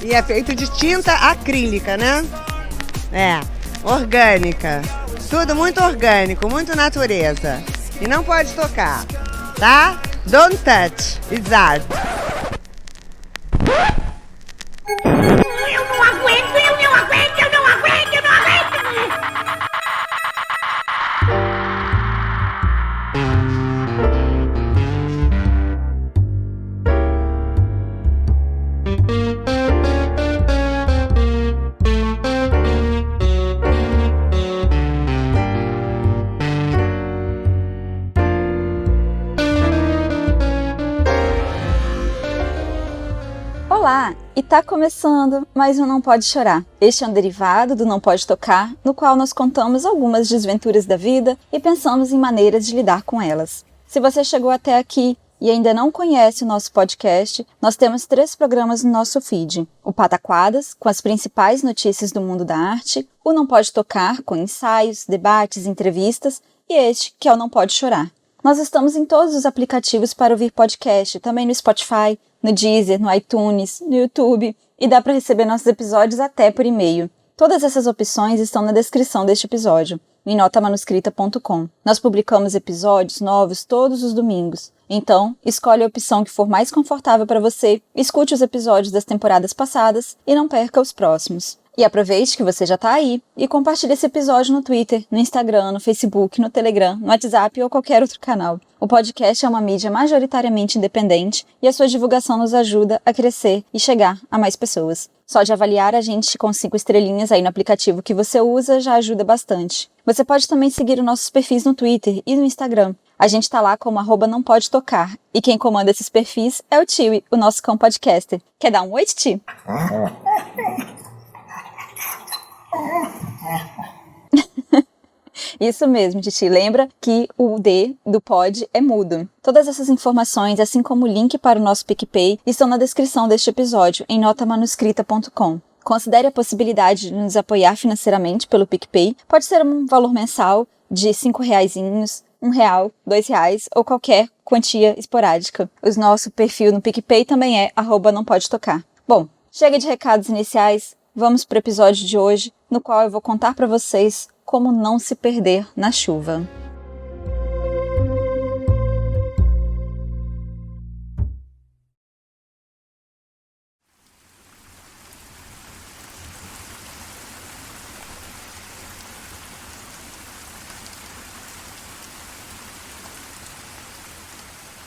E é feito de tinta acrílica, né? É, orgânica. Tudo muito orgânico, muito natureza. E não pode tocar, tá? Don't touch, it's art. Eu não aguento, eu não aguento, eu não aguento, eu não aguento! Olá, e tá começando mais um Não Pode Chorar. Este é um derivado do Não Pode Tocar, no qual nós contamos algumas desventuras da vida e pensamos em maneiras de lidar com elas. Se você chegou até aqui e ainda não conhece o nosso podcast, nós temos 3 programas no nosso feed. O Pataquadas, com as principais notícias do mundo da arte, o Não Pode Tocar, com ensaios, debates, entrevistas, e este, que é o Não Pode Chorar. Nós estamos em todos os aplicativos para ouvir podcast, também no Spotify, no Deezer, no iTunes, no YouTube, e dá para receber nossos episódios até por e-mail. Todas essas opções estão na descrição deste episódio, em notamanuscrita.com. Nós publicamos episódios novos todos os domingos, então escolhe a opção que for mais confortável para você, escute os episódios das temporadas passadas e não perca os próximos. E aproveite que você já está aí e compartilhe esse episódio no Twitter, no Instagram, no Facebook, no Telegram, no WhatsApp ou qualquer outro canal. O podcast é uma mídia majoritariamente independente e a sua divulgação nos ajuda a crescer e chegar a mais pessoas. Só de avaliar a gente com 5 estrelinhas aí no aplicativo que você usa já ajuda bastante. Você pode também seguir os nossos perfis no Twitter e no Instagram. A gente tá lá como @nãopodetocar. E quem comanda esses perfis é o Tiwi, o nosso cão podcaster. Quer dar um oi, Ti? Isso mesmo, Titi. Lembra que o D do pod é mudo. Todas essas informações, assim como o link para o nosso PicPay, estão na descrição deste episódio, em notamanuscrita.com. Considere a possibilidade de nos apoiar financeiramente pelo PicPay. Pode ser um valor mensal de R$5, R$1, R$2 ou qualquer quantia esporádica. O nosso perfil no PicPay também é @nãopodetocar. Bom, chega de recados iniciais. Vamos para o episódio de hoje, no qual eu vou contar para vocês como não se perder na chuva.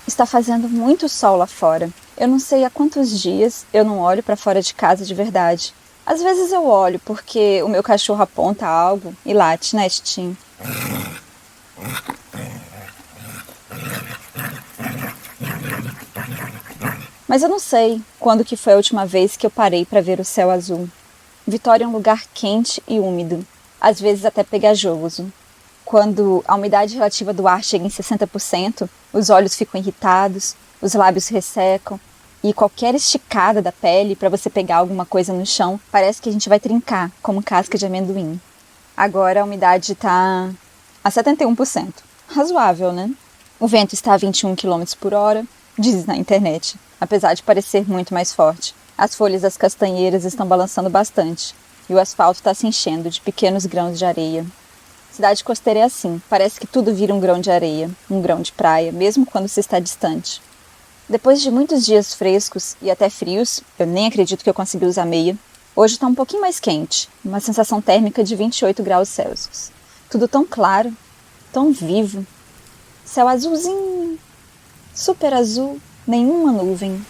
Está fazendo muito sol lá fora. Eu não sei há quantos dias eu não olho para fora de casa de verdade. Às vezes eu olho porque o meu cachorro aponta algo e late, né, Titinho? Mas eu não sei quando que foi a última vez que eu parei para ver o céu azul. Vitória é um lugar quente e úmido, às vezes até pegajoso. Quando a umidade relativa do ar chega em 60%, os olhos ficam irritados, os lábios ressecam, e qualquer esticada da pele para você pegar alguma coisa no chão, parece que a gente vai trincar, como casca de amendoim. Agora a umidade está a 71%. Razoável, né? O vento está a 21 km por hora, diz na internet, apesar de parecer muito mais forte. As folhas das castanheiras estão balançando bastante, e o asfalto está se enchendo de pequenos grãos de areia. Cidade costeira é assim, parece que tudo vira um grão de areia, um grão de praia, mesmo quando se está distante. Depois de muitos dias frescos e até frios, eu nem acredito que eu consegui usar meia, hoje está um pouquinho mais quente, uma sensação térmica de 28 graus Celsius. Tudo tão claro, tão vivo. Céu azulzinho, super azul, nenhuma nuvem.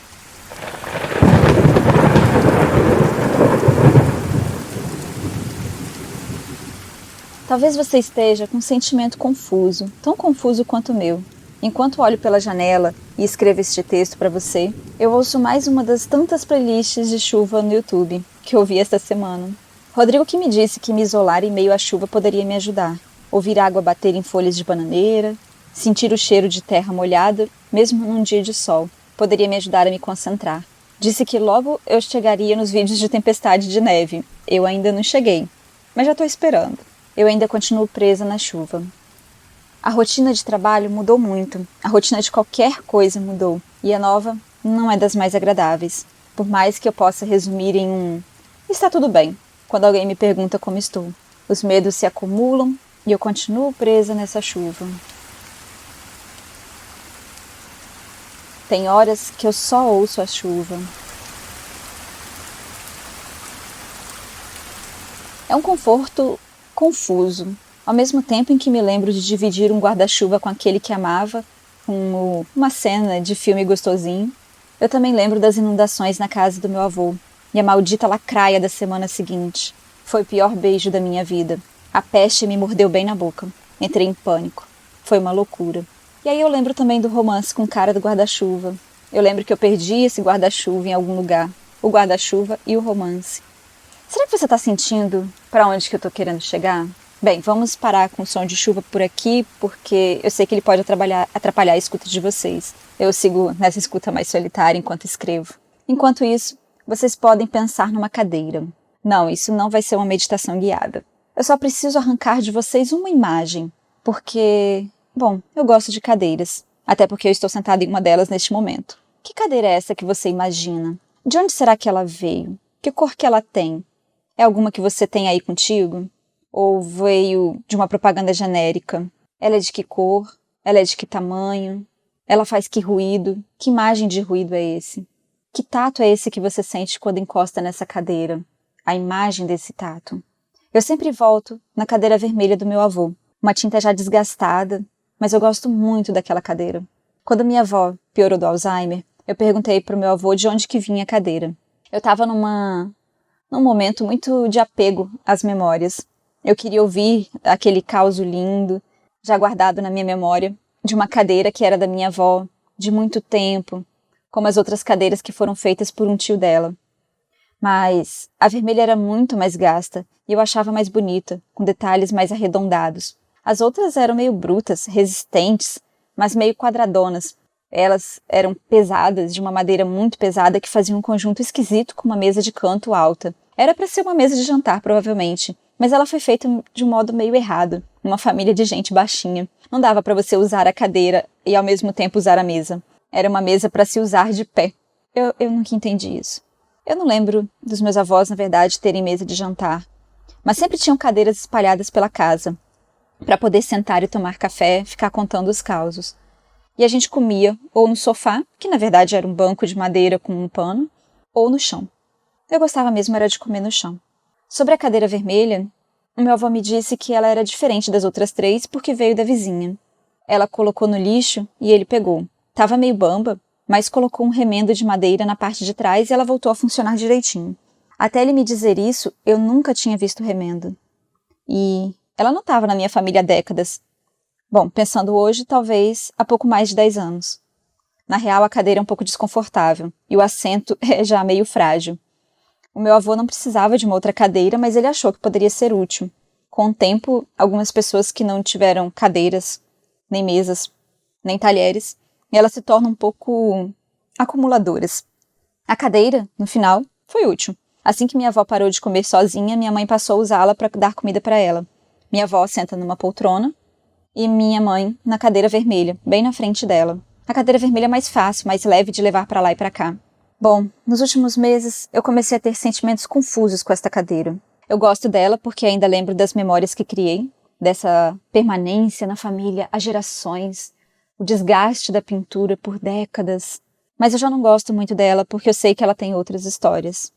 Talvez você esteja com um sentimento confuso, tão confuso quanto o meu. Enquanto olho pela janela e escrevo este texto para você, eu ouço mais uma das tantas playlists de chuva no YouTube que eu ouvi esta semana. Rodrigo que me disse que me isolar em meio à chuva poderia me ajudar. Ouvir água bater em folhas de bananeira, sentir o cheiro de terra molhada, mesmo num dia de sol, poderia me ajudar a me concentrar. Disse que logo eu chegaria nos vídeos de tempestade de neve. Eu ainda não cheguei, mas já estou esperando. Eu ainda continuo presa na chuva. A rotina de trabalho mudou muito. A rotina de qualquer coisa mudou. E a nova não é das mais agradáveis. por mais que eu possa resumir em um "está tudo bem" quando alguém me pergunta como estou. Os medos se acumulam e eu continuo presa nessa chuva. Tem horas que eu só ouço a chuva. É um conforto confuso, ao mesmo tempo em que me lembro de dividir um guarda-chuva com aquele que amava, como uma cena de filme gostosinho. Eu também lembro das inundações na casa do meu avô e a maldita lacraia da semana seguinte. Foi o pior beijo da minha vida. A peste me mordeu bem na boca. Entrei em pânico. Foi uma loucura. E aí eu lembro também do romance com o cara do guarda-chuva. Eu lembro que eu perdi esse guarda-chuva em algum lugar. O guarda-chuva e o romance. Será que você está sentindo para onde que eu estou querendo chegar? Bem, vamos parar com o som de chuva por aqui, porque eu sei que ele pode atrapalhar a escuta de vocês. Eu sigo nessa escuta mais solitária enquanto escrevo. Enquanto isso, vocês podem pensar numa cadeira. Não, isso não vai ser uma meditação guiada. Eu só preciso arrancar de vocês uma imagem, porque, bom, eu gosto de cadeiras, até porque eu estou sentada em uma delas neste momento. Que cadeira é essa que você imagina? De onde será que ela veio? Que cor que ela tem? É alguma que você tem aí contigo? Ou veio de uma propaganda genérica? Ela é de que cor? Ela é de que tamanho? Ela faz que ruído? Que imagem de ruído é esse? Que tato é esse que você sente quando encosta nessa cadeira? A imagem desse tato. Eu sempre volto na cadeira vermelha do meu avô. Uma tinta já desgastada, mas eu gosto muito daquela cadeira. Quando minha avó piorou do Alzheimer, eu perguntei para o meu avô de onde que vinha a cadeira. Eu estava num momento muito de apego às memórias. Eu queria ouvir aquele caos lindo, já guardado na minha memória, de uma cadeira que era da minha avó, de muito tempo, como as outras cadeiras que foram feitas por um tio dela. Mas a vermelha era muito mais gasta e eu achava mais bonita, com detalhes mais arredondados. As outras eram meio brutas, resistentes, mas meio quadradonas. Elas eram pesadas, de uma madeira muito pesada que fazia um conjunto esquisito com uma mesa de canto alta. Era para ser uma mesa de jantar, provavelmente, mas ela foi feita de um modo meio errado, numa família de gente baixinha. Não dava para você usar a cadeira e ao mesmo tempo usar a mesa. Era uma mesa para se usar de pé. Eu nunca entendi isso. Eu não lembro dos meus avós, na verdade, terem mesa de jantar, mas sempre tinham cadeiras espalhadas pela casa, para poder sentar e tomar café, ficar contando os causos. E a gente comia ou no sofá, que na verdade era um banco de madeira com um pano, ou no chão. Eu gostava mesmo era de comer no chão. Sobre a cadeira vermelha, o meu avô me disse que ela era diferente das outras três porque veio da vizinha. Ela colocou no lixo e ele pegou. Tava meio bamba, mas colocou um remendo de madeira na parte de trás e ela voltou a funcionar direitinho. Até ele me dizer isso, eu nunca tinha visto remendo. E ela não estava na minha família há décadas. Bom, pensando hoje, talvez há pouco mais de 10 anos. Na real, a cadeira é um pouco desconfortável e o assento é já meio frágil. O meu avô não precisava de uma outra cadeira, mas ele achou que poderia ser útil. Com o tempo, algumas pessoas que não tiveram cadeiras, nem mesas, nem talheres, elas se tornam um pouco acumuladoras. A cadeira, no final, foi útil. Assim que minha avó parou de comer sozinha, minha mãe passou a usá-la para dar comida para ela. Minha avó senta numa poltrona, e minha mãe na cadeira vermelha, bem na frente dela. A cadeira vermelha é mais fácil, mais leve de levar para lá e para cá. Bom, nos últimos meses eu comecei a ter sentimentos confusos com esta cadeira. Eu gosto dela porque ainda lembro das memórias que criei, dessa permanência na família há gerações, o desgaste da pintura por décadas. Mas eu já não gosto muito dela porque eu sei que ela tem outras histórias.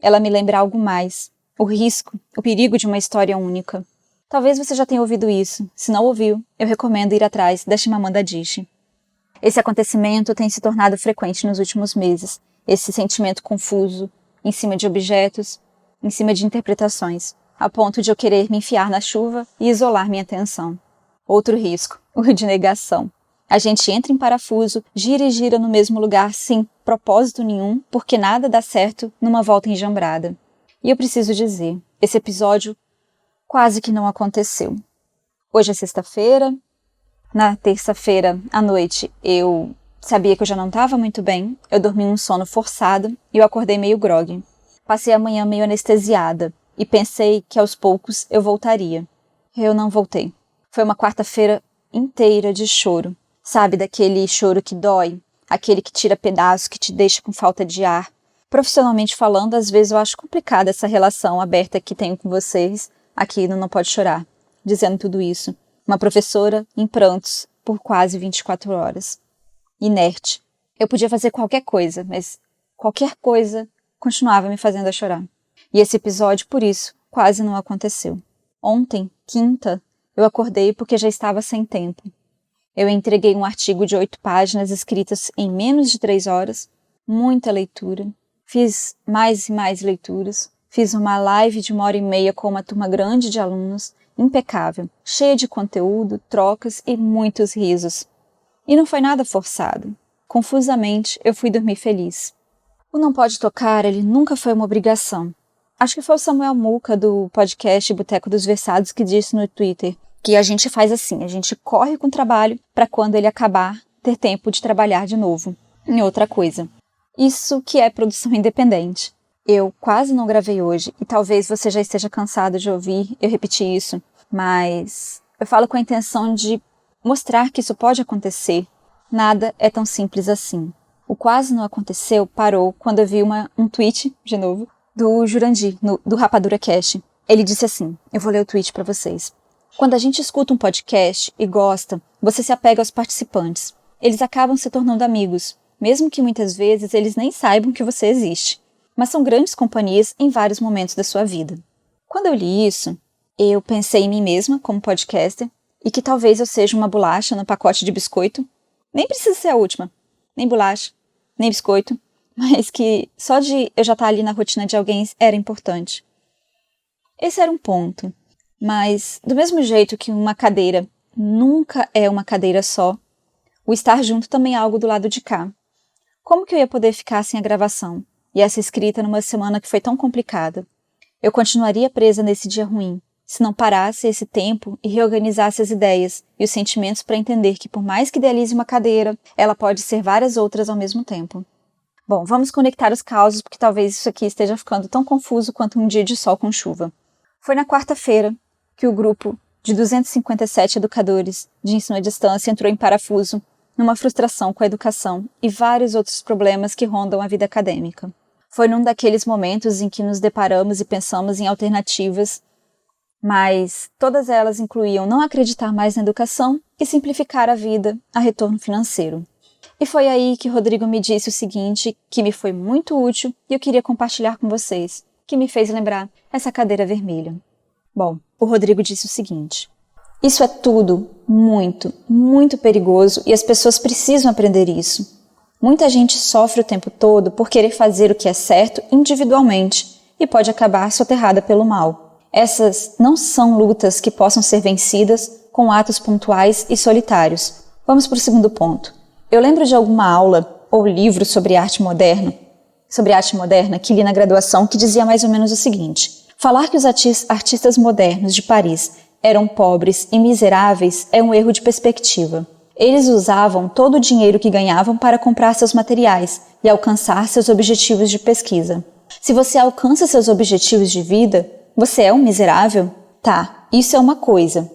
Ela me lembra algo mais, o risco, o perigo de uma história única. Talvez você já tenha ouvido isso. Se não ouviu, eu recomendo ir atrás da Chimamanda Adichie. Esse acontecimento tem se tornado frequente nos últimos meses. Esse sentimento confuso, em cima de objetos, em cima de interpretações, a ponto de eu querer me enfiar na chuva e isolar minha atenção. Outro risco, o de negação. A gente entra em parafuso, gira e gira no mesmo lugar sem propósito nenhum, porque nada dá certo numa volta enjambrada. E eu preciso dizer, esse episódio quase que não aconteceu. Hoje é sexta-feira. Na terça-feira à noite eu sabia que eu já não estava muito bem. Eu dormi um sono forçado e eu acordei meio grogue. Passei a manhã meio anestesiada e pensei que aos poucos eu voltaria. Eu não voltei. Foi uma quarta-feira inteira de choro. Sabe, daquele choro que dói, aquele que tira pedaço, que te deixa com falta de ar. Profissionalmente falando, às vezes eu acho complicada essa relação aberta que tenho com vocês aqui no Não Pode Chorar, dizendo tudo isso. Uma professora em prantos por quase 24 horas. Inerte. Eu podia fazer qualquer coisa, mas qualquer coisa continuava me fazendo a chorar. E esse episódio, por isso, quase não aconteceu. Ontem, quinta, eu acordei porque já estava sem tempo. Eu entreguei um artigo de 8 páginas escritas em menos de 3 horas, muita leitura. Fiz mais e mais leituras. Fiz uma live de 1h30 com uma turma grande de alunos, impecável, cheia de conteúdo, trocas e muitos risos. E não foi nada forçado. Confusamente, eu fui dormir feliz. O Não Pode Tocar, ele nunca foi uma obrigação. Acho que foi o Samuel Muca, do podcast Boteco dos Versados, que disse no Twitter que a gente faz assim, a gente corre com o trabalho para quando ele acabar, ter tempo de trabalhar de novo em outra coisa. Isso que é produção independente. Eu quase não gravei hoje, e talvez você já esteja cansado de ouvir eu repetir isso, mas eu falo com a intenção de mostrar que isso pode acontecer. Nada é tão simples assim. O quase não aconteceu parou quando eu vi um tweet, de novo, do Jurandir, do Rapadura Cash. Ele disse assim, eu vou ler o tweet para vocês. Quando a gente escuta um podcast e gosta, você se apega aos participantes. Eles acabam se tornando amigos, mesmo que muitas vezes eles nem saibam que você existe. Mas são grandes companhias em vários momentos da sua vida. Quando eu li isso, eu pensei em mim mesma como podcaster e que talvez eu seja uma bolacha no pacote de biscoito. Nem precisa ser a última, nem bolacha, nem biscoito, mas que só de eu já estar ali na rotina de alguém era importante. Esse era um ponto, mas do mesmo jeito que uma cadeira nunca é uma cadeira só, o estar junto também é algo do lado de cá. Como que eu ia poder ficar sem a gravação e essa escrita numa semana que foi tão complicada? Eu continuaria presa nesse dia ruim, se não parasse esse tempo e reorganizasse as ideias e os sentimentos para entender que por mais que idealize uma cadeira, ela pode ser várias outras ao mesmo tempo. Bom, vamos conectar os causos porque talvez isso aqui esteja ficando tão confuso quanto um dia de sol com chuva. Foi na quarta-feira que o grupo de 257 educadores de ensino à distância entrou em parafuso, numa frustração com a educação e vários outros problemas que rondam a vida acadêmica. Foi num daqueles momentos em que nos deparamos e pensamos em alternativas, mas todas elas incluíam não acreditar mais na educação e simplificar a vida a retorno financeiro. E foi aí que Rodrigo me disse o seguinte, que me foi muito útil e eu queria compartilhar com vocês, que me fez lembrar essa cadeira vermelha. Bom, o Rodrigo disse o seguinte: isso é tudo muito, muito perigoso e as pessoas precisam aprender isso. Muita gente sofre o tempo todo por querer fazer o que é certo individualmente e pode acabar soterrada pelo mal. Essas não são lutas que possam ser vencidas com atos pontuais e solitários. Vamos para o segundo ponto. Eu lembro de alguma aula ou livro sobre arte moderna que li na graduação que dizia mais ou menos o seguinte: falar que os artistas modernos de Paris eram pobres e miseráveis é um erro de perspectiva. Eles usavam todo o dinheiro que ganhavam para comprar seus materiais e alcançar seus objetivos de pesquisa. Se você alcança seus objetivos de vida, você é um miserável? Tá, isso é uma coisa.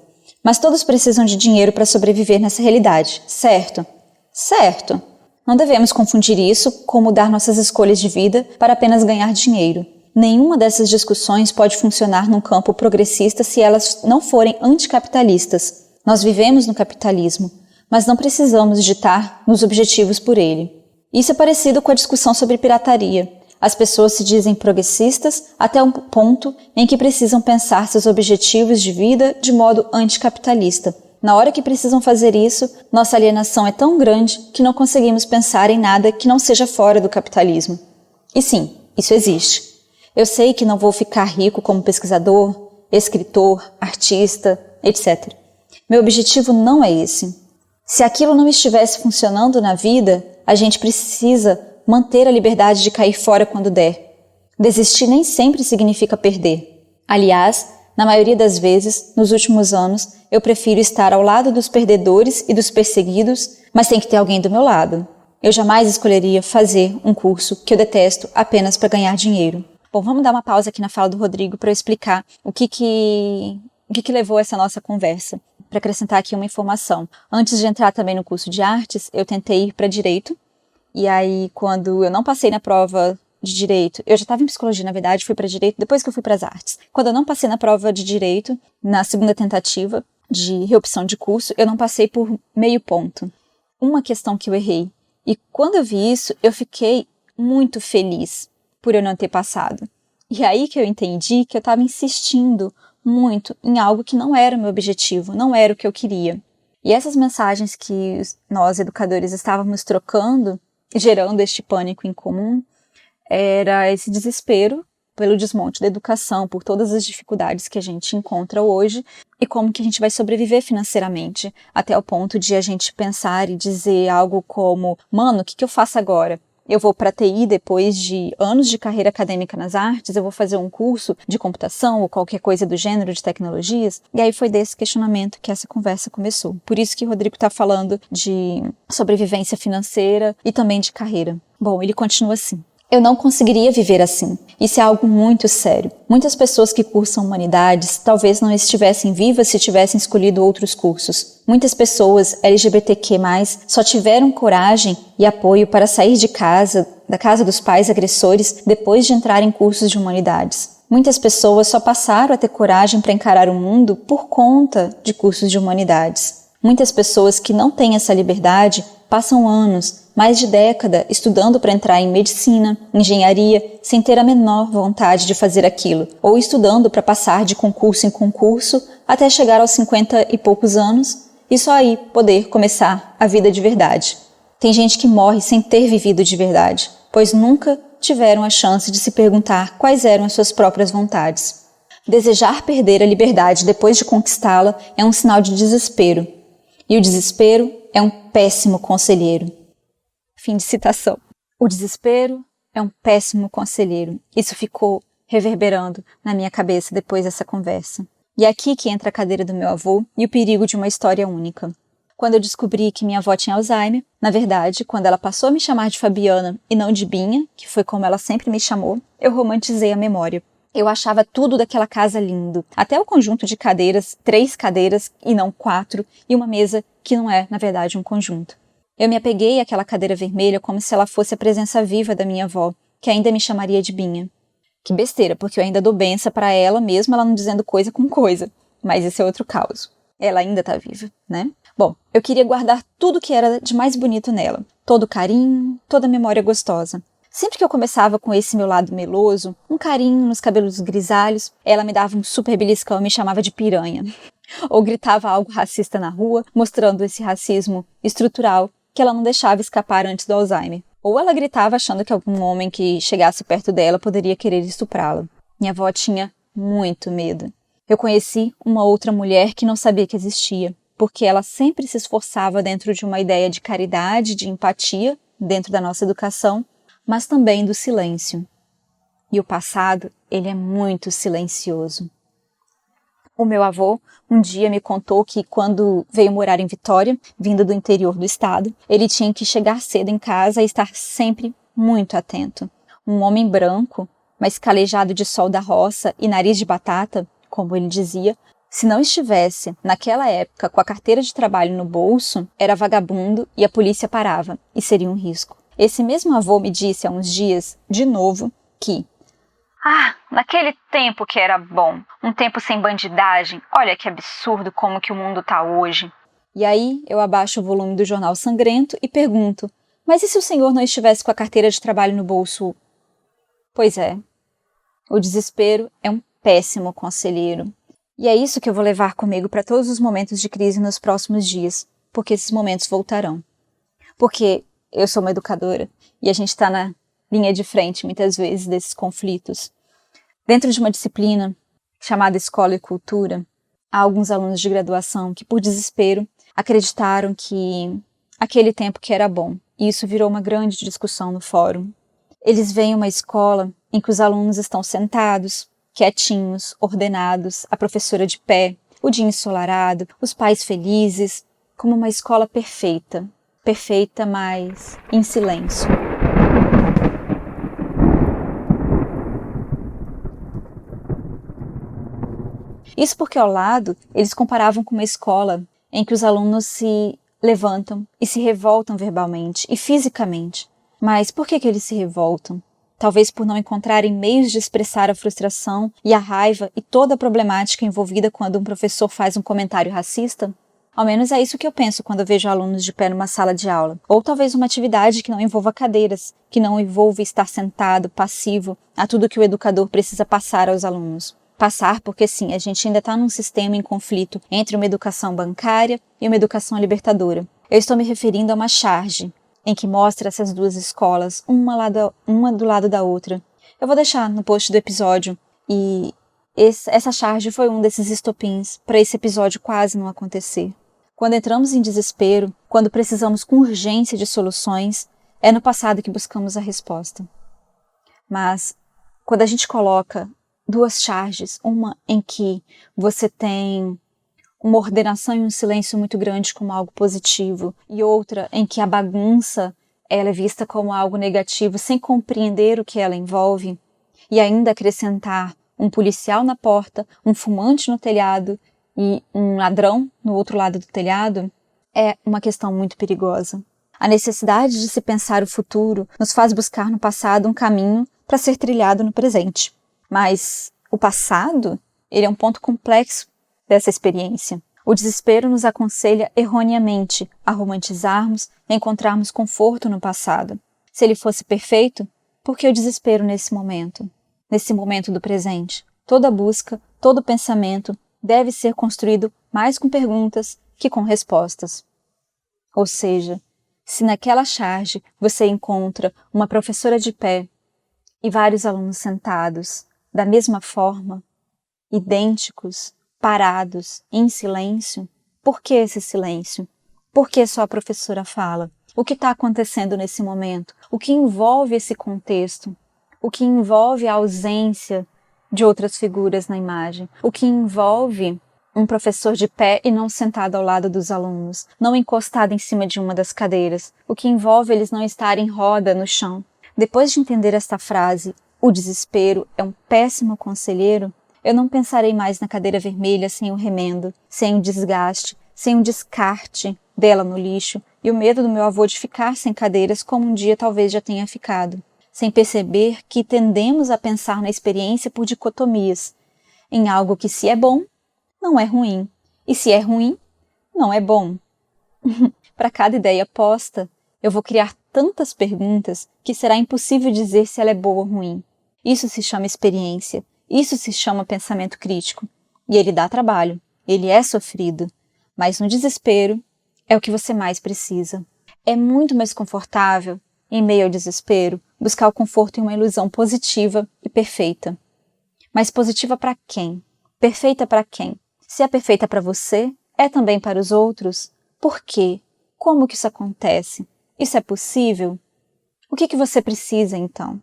Mas todos precisam de dinheiro para sobreviver nessa realidade, certo? Certo. Não devemos confundir isso com mudar nossas escolhas de vida para apenas ganhar dinheiro. Nenhuma dessas discussões pode funcionar num campo progressista se elas não forem anticapitalistas. Nós vivemos no capitalismo, mas não precisamos ditar nos objetivos por ele. Isso é parecido com a discussão sobre pirataria. As pessoas se dizem progressistas até um ponto em que precisam pensar seus objetivos de vida de modo anticapitalista. Na hora que precisam fazer isso, nossa alienação é tão grande que não conseguimos pensar em nada que não seja fora do capitalismo. E sim, isso existe. Eu sei que não vou ficar rico como pesquisador, escritor, artista, etc. Meu objetivo não é esse. Se aquilo não estivesse funcionando na vida, a gente precisa manter a liberdade de cair fora quando der. Desistir nem sempre significa perder. Aliás, na maioria das vezes, nos últimos anos, eu prefiro estar ao lado dos perdedores e dos perseguidos, mas tem que ter alguém do meu lado. Eu jamais escolheria fazer um curso que eu detesto apenas para ganhar dinheiro. Bom, vamos dar uma pausa aqui na fala do Rodrigo para eu explicar o que levou essa nossa conversa. Para acrescentar aqui uma informação. Antes de entrar também no curso de artes, eu tentei ir para direito. E aí, quando eu não passei na prova de direito, eu já estava em psicologia, na verdade, fui para direito depois que eu fui para as artes. Quando eu não passei na prova de direito, na segunda tentativa de reopção de curso, eu não passei por meio ponto. Uma questão que eu errei. E quando eu vi isso, eu fiquei muito feliz por eu não ter passado. E aí que eu entendi que eu estava insistindo muito em algo que não era o meu objetivo, não era o que eu queria. E essas mensagens que nós, educadores, estávamos trocando, gerando este pânico em comum, era esse desespero pelo desmonte da educação, por todas as dificuldades que a gente encontra hoje e como que a gente vai sobreviver financeiramente, até o ponto de a gente pensar e dizer algo como: mano, o que eu faço agora? Eu vou para a TI depois de anos de carreira acadêmica nas artes, eu vou fazer um curso de computação ou qualquer coisa do gênero de tecnologias? E aí foi desse questionamento que essa conversa começou. Por isso que o Rodrigo está falando de sobrevivência financeira e também de carreira. Bom, ele continua assim: eu não conseguiria viver assim. Isso é algo muito sério. Muitas pessoas que cursam humanidades talvez não estivessem vivas se tivessem escolhido outros cursos. Muitas pessoas LGBTQ+, só tiveram coragem e apoio para sair de casa, da casa dos pais agressores, depois de entrar em cursos de humanidades. Muitas pessoas só passaram a ter coragem para encarar o mundo por conta de cursos de humanidades. Muitas pessoas que não têm essa liberdade passam anos, mais de década, estudando para entrar em medicina, engenharia, sem ter a menor vontade de fazer aquilo, ou estudando para passar de concurso em concurso até chegar aos 50 e poucos anos e só aí poder começar a vida de verdade. Tem gente que morre sem ter vivido de verdade, pois nunca tiveram a chance de se perguntar quais eram as suas próprias vontades. Desejar perder a liberdade depois de conquistá-la é um sinal de desespero. E o desespero é um péssimo conselheiro. Fim de citação. O desespero é um péssimo conselheiro. Isso ficou reverberando na minha cabeça depois dessa conversa. E é aqui que entra a cadeira do meu avô e o perigo de uma história única. Quando eu descobri que minha avó tinha Alzheimer, na verdade, quando ela passou a me chamar de Fabiana e não de Binha, que foi como ela sempre me chamou, eu romantizei a memória. Eu achava tudo daquela casa lindo. Até o conjunto de cadeiras, 3 cadeiras e não 4, e uma mesa que não é, na verdade, um conjunto. Eu me apeguei àquela cadeira vermelha como se ela fosse a presença viva da minha avó, que ainda me chamaria de Binha. Que besteira, porque eu ainda dou benção para ela, mesmo ela não dizendo coisa com coisa. Mas esse é outro caos. Ela ainda tá viva, né? Bom, eu queria guardar tudo que era de mais bonito nela. Todo o carinho, toda a memória gostosa. Sempre que eu começava com esse meu lado meloso, um carinho nos cabelos grisalhos, ela me dava um super beliscão e me chamava de piranha. Ou gritava algo racista na rua, mostrando esse racismo estrutural que ela não deixava escapar antes do Alzheimer. Ou ela gritava achando que algum homem que chegasse perto dela poderia querer estuprá-la. Minha avó tinha muito medo. Eu conheci uma outra mulher que não sabia que existia, porque ela sempre se esforçava dentro de uma ideia de caridade, de empatia, dentro da nossa educação, mas também do silêncio. E o passado, ele é muito silencioso. O meu avô um dia me contou que quando veio morar em Vitória, vindo do interior do estado, ele tinha que chegar cedo em casa e estar sempre muito atento. Um homem branco, mas calejado de sol da roça e nariz de batata, como ele dizia, se não estivesse, naquela época, com a carteira de trabalho no bolso, era vagabundo e a polícia parava, e seria um risco. Esse mesmo avô me disse há uns dias, de novo, que naquele tempo que era bom, um tempo sem bandidagem, olha que absurdo como que o mundo tá hoje. E aí eu abaixo o volume do Jornal Sangrento e pergunto, mas e se o senhor não estivesse com a carteira de trabalho no bolso? Pois é, o desespero é um péssimo conselheiro. E é isso que eu vou levar comigo para todos os momentos de crise nos próximos dias, porque esses momentos voltarão. Porque eu sou uma educadora e a gente está na linha de frente, muitas vezes, desses conflitos. Dentro de uma disciplina chamada Escola e Cultura, há alguns alunos de graduação que, por desespero, acreditaram que aquele tempo que era bom. E isso virou uma grande discussão no fórum. Eles veem uma escola em que os alunos estão sentados, quietinhos, ordenados, a professora de pé, o dia ensolarado, os pais felizes, como uma escola perfeita. Perfeita, mas em silêncio. Isso porque ao lado eles comparavam com uma escola em que os alunos se levantam e se revoltam verbalmente e fisicamente. Mas por que eles se revoltam? talvez por não encontrarem meios de expressar a frustração e a raiva e toda a problemática envolvida quando um professor faz um comentário racista? Ao menos é isso que eu penso quando eu vejo alunos de pé numa sala de aula. Ou talvez uma atividade que não envolva cadeiras, que não envolva estar sentado, passivo, a tudo que o educador precisa passar aos alunos. Passar porque sim, a gente ainda está num sistema em conflito entre uma educação bancária e uma educação libertadora. Eu estou me referindo a uma charge, em que mostra essas duas escolas, uma do lado da outra. Eu vou deixar no post do episódio, e essa charge foi um desses estopins para esse episódio quase não acontecer. Quando entramos em desespero, quando precisamos com urgência de soluções, é no passado que buscamos a resposta. Mas, quando a gente coloca duas charges, uma em que você tem uma ordenação e um silêncio muito grande como algo positivo, e outra em que a bagunça ela é vista como algo negativo sem compreender o que ela envolve, e ainda acrescentar um policial na porta, um fumante no telhado e um ladrão no outro lado do telhado, é uma questão muito perigosa. A necessidade de se pensar o futuro nos faz buscar no passado um caminho para ser trilhado no presente. Mas o passado, ele é um ponto complexo dessa experiência. O desespero nos aconselha erroneamente a romantizarmos e encontrarmos conforto no passado. Se ele fosse perfeito, por que o desespero nesse momento do presente? Toda busca, todo pensamento deve ser construído mais com perguntas que com respostas. Ou seja, se naquela charge você encontra uma professora de pé e vários alunos sentados da mesma forma, idênticos, parados, em silêncio, por que esse silêncio? Por que só a professora fala? O que está acontecendo nesse momento? O que envolve esse contexto? O que envolve a ausência de outras figuras na imagem? O que envolve um professor de pé e não sentado ao lado dos alunos, não encostado em cima de uma das cadeiras? O que envolve eles não estarem em roda no chão? Depois de entender esta frase, o desespero é um péssimo conselheiro, eu não pensarei mais na cadeira vermelha sem o remendo, sem o desgaste, sem o descarte dela no lixo e o medo do meu avô de ficar sem cadeiras como um dia talvez já tenha ficado. Sem perceber que tendemos a pensar na experiência por dicotomias, em algo que se é bom, não é ruim, e se é ruim, não é bom. Para cada ideia posta, eu vou criar tantas perguntas que será impossível dizer se ela é boa ou ruim. Isso se chama experiência, isso se chama pensamento crítico. E ele dá trabalho, ele é sofrido, mas no desespero é o que você mais precisa. É muito mais confortável, em meio ao desespero, buscar o conforto em uma ilusão positiva e perfeita. Mas positiva para quem? Perfeita para quem? Se é perfeita para você, é também para os outros? Por quê? Como que isso acontece? Isso é possível? O que você precisa, então?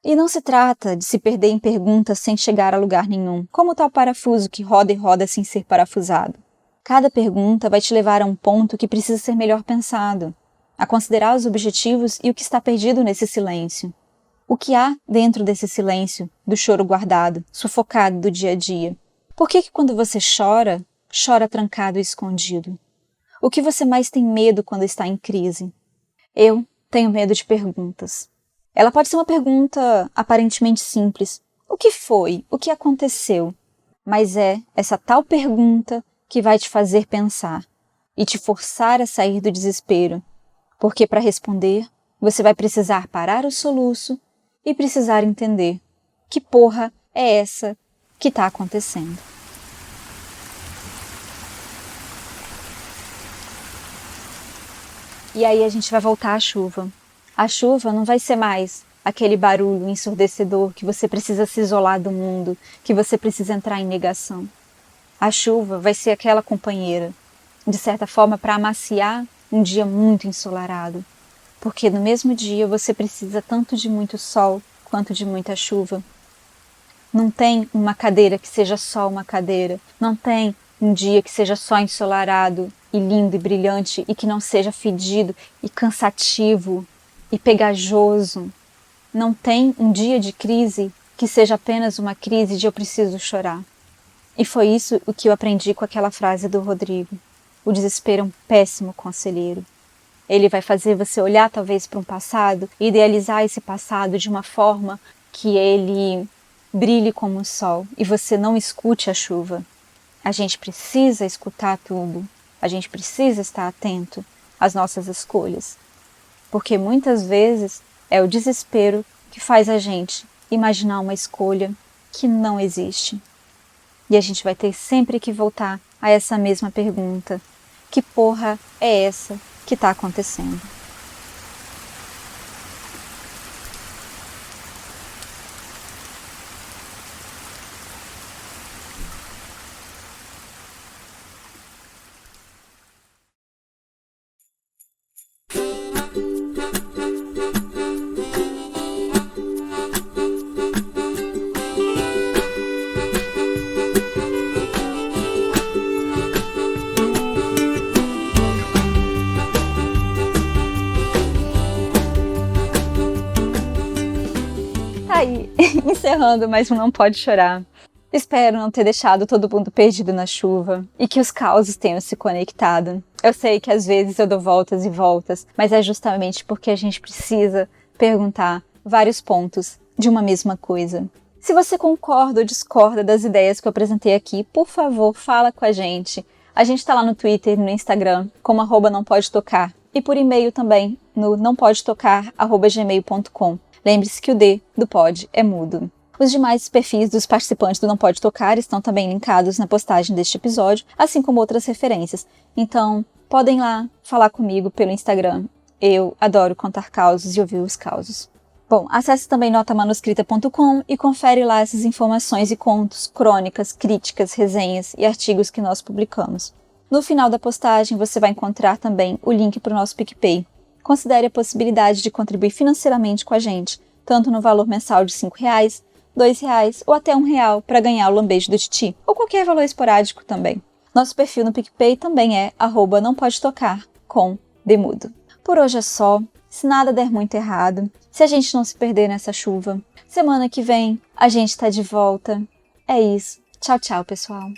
E não se trata de se perder em perguntas sem chegar a lugar nenhum, como o tal parafuso que roda e roda sem ser parafusado. Cada pergunta vai te levar a um ponto que precisa ser melhor pensado, a considerar os objetivos e o que está perdido nesse silêncio. O que há dentro desse silêncio, do choro guardado, sufocado do dia a dia? Por que quando você chora, chora trancado e escondido? O que você mais tem medo quando está em crise? Eu tenho medo de perguntas. Ela pode ser uma pergunta aparentemente simples. O que foi? O que aconteceu? Mas é essa tal pergunta que vai te fazer pensar e te forçar a sair do desespero. Porque para responder, você vai precisar parar o soluço e precisar entender que porra é essa que está acontecendo. E aí a gente vai voltar à chuva. A chuva não vai ser mais aquele barulho ensurdecedor que você precisa se isolar do mundo, que você precisa entrar em negação. A chuva vai ser aquela companheira, de certa forma para amaciar um dia muito ensolarado. Porque no mesmo dia você precisa tanto de muito sol quanto de muita chuva. Não tem uma cadeira que seja só uma cadeira. Não tem um dia que seja só ensolarado e lindo e brilhante e que não seja fedido e cansativo e pegajoso. Não tem um dia de crise que seja apenas uma crise de eu preciso chorar. E foi isso o que eu aprendi com aquela frase do Rodrigo. O desespero é um péssimo conselheiro. Ele vai fazer você olhar talvez para um passado, idealizar esse passado de uma forma que ele brilhe como o sol e você não escute a chuva. A gente precisa escutar tudo, a gente precisa estar atento às nossas escolhas, porque muitas vezes é o desespero que faz a gente imaginar uma escolha que não existe. E a gente vai ter sempre que voltar a essa mesma pergunta: que porra é essa que está acontecendo? Aí, encerrando mais um Não Pode Chorar. Espero não ter deixado todo mundo perdido na chuva e que os causos tenham se conectado. Eu sei que às vezes eu dou voltas e voltas, mas é justamente porque a gente precisa perguntar vários pontos de uma mesma coisa. Se você concorda ou discorda das ideias que eu apresentei aqui, por favor, fala com a gente. A gente está lá no Twitter e no Instagram como @nãopodetocar e por e-mail também no nãopodetocar@gmail.com. Lembre-se que o D do pod é mudo. Os demais perfis dos participantes do Não Pode Tocar estão também linkados na postagem deste episódio, assim como outras referências. Então, podem lá falar comigo pelo Instagram. Eu adoro contar causos e ouvir os causos. Bom, acesse também notamanuscrita.com e confere lá essas informações e contos, crônicas, críticas, resenhas e artigos que nós publicamos. No final da postagem você vai encontrar também o link para o nosso PicPay. Considere a possibilidade de contribuir financeiramente com a gente, tanto no valor mensal de R$5, R$2 ou até R$1 para ganhar o lambejo do Titi, ou qualquer valor esporádico também. Nosso perfil no PicPay também é @nãopodetocar com Demudo. Por hoje é só. Se nada der muito errado, se a gente não se perder nessa chuva, semana que vem a gente tá de volta. É isso. Tchau, tchau, pessoal.